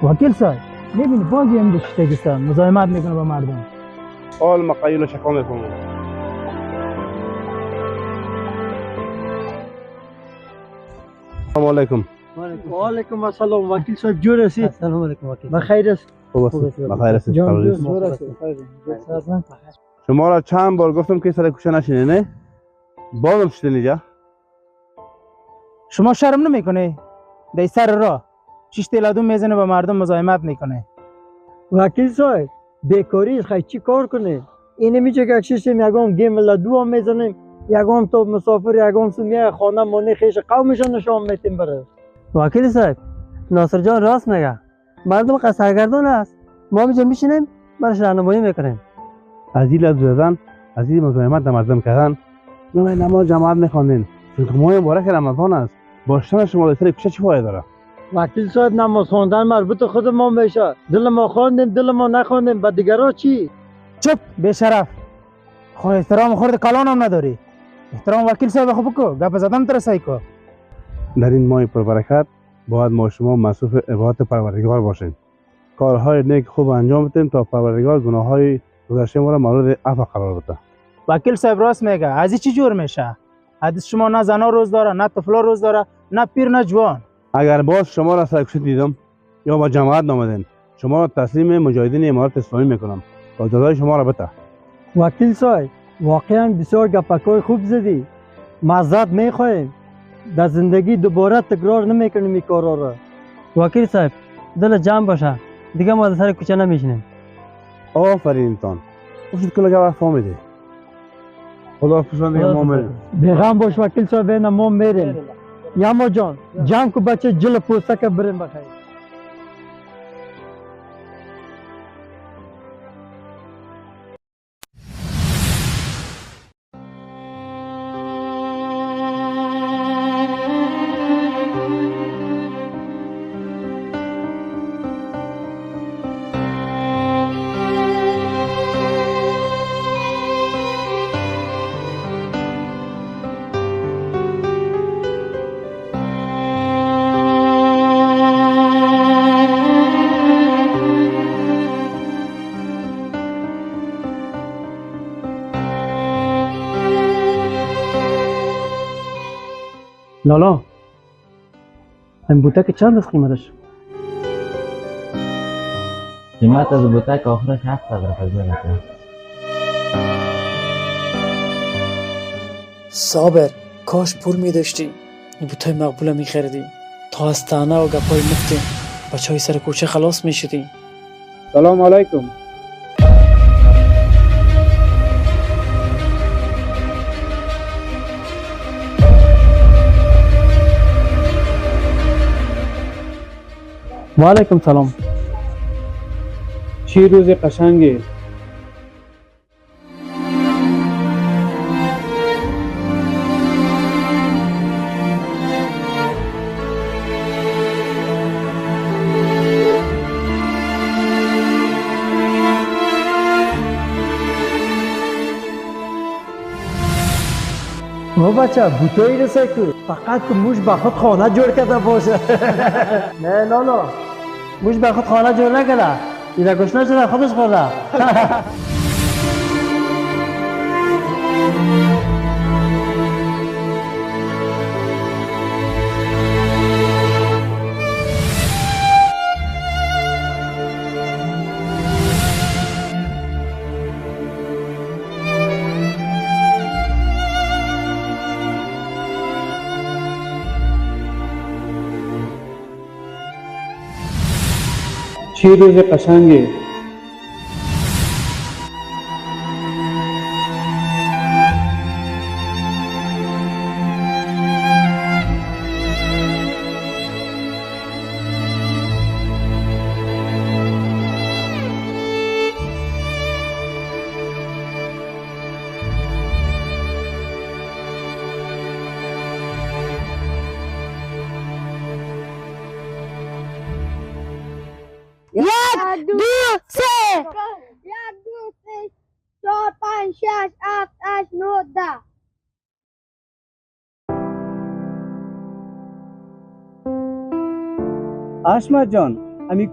وکیل صاحب میبینی بازی هم شتگیستم مزاحمت میکنه با مردم. حال مقایل شکا میکنم. السلام علیکم. و علیکم السلام. وکیل صاحب جور هستید؟ سلام علیکم وکیل. بخیر است؟ خوب است. بخیر است. جان خبر دوست جور هستی؟ شما را چند بار گفتم که سر کوچه نشینی نه؟ بازم شدین اینجا؟ شما شرم نمیکنه؟ در سر راه شش تلادون میزنه با مردم مزاحمت میکنه. وکیل صاحب بیکاری خیلی چی کار کنه؟ اینه میشه که اکشیشیم یکم گیم لدو هم میزنیم، یکم تو مسافر یکم سمیه خانه مانه خیش قومشان نشان میتیم بره. وکیل صاحب ناصر جان راست میگه، مردم قصرگردان است، ما میجا میشینیم برش راهنمایی میکنیم. از این لب زدن، از این مزاحمت در مردم کردن، ما نماز جماعت میخوانیم. چون ماه مبارک رمضان است. باشتن شما در سر کوچه چی فایده داره؟ وکیل صاحب نماز خواندن مربوط خود ما میشه. دل ما خواندیم دل ما نخواندیم به دیگرا چی؟ چپ بیشرف. خو احترام خورد کلان هم نداری. احترام وکیل صاحب خوب کو گپ زدن ترسای کو. در این ماه پربرکت باید ما شما مصروف عبادت پروردگار باشیم. کارهای نیک خوب انجام بدیم تا پروردگار گناههای گذشته ما را مورد عفو قرار بده. وکیل صاحب راست میگه. از این چی جور میشه؟ حدیث شما نه زنا روز داره نه طفلا روز داره نه پیر نه جوان. اگر باز شما را سر کوچه دیدم یا با جماعت نامدین، شما را تسلیم مجاهدین امارت اسلامی میکنم تا جزای شما را بده. وکیل صاحب واقعا بسیار گپکای خوب زدی. معذرت میخواهیم، در زندگی دوباره تکرار نمیکنیم این کارا را. وکیل صاحب دل جمع باشه، دیگه ما در سر کوچه نمیشینیم. آفرین تان. خوشت کلا گوه فهمیدی. خدا پسند دیگه ما میریم. بیغم باش وکیل صاحب، اینا ما میریم. یاما جان جمع کو بچه جل پوسته که بریم بخیر. لالا این بوتک چند است قیمتش؟ قیمت از بوتک آخرش 700 روپیه. صابر کاش پول می داشتی این بوتای مقبول می خریدی تا از تنه و گپای مفتی بچه های سر کوچه خلاص می شدی. سلام علیکم. و علیکم سلام. چی روز قشنگی. او بچه بوتایی رسه که فقط که موش به خود خانه جور کرده باشه. نه لالا موش به خود خانه جور نکرده، اینا گشنه شده خودش خورده. چی روز قشنگی. یک دو سه 4 5 6 7 8 9 10. اشمت جان امی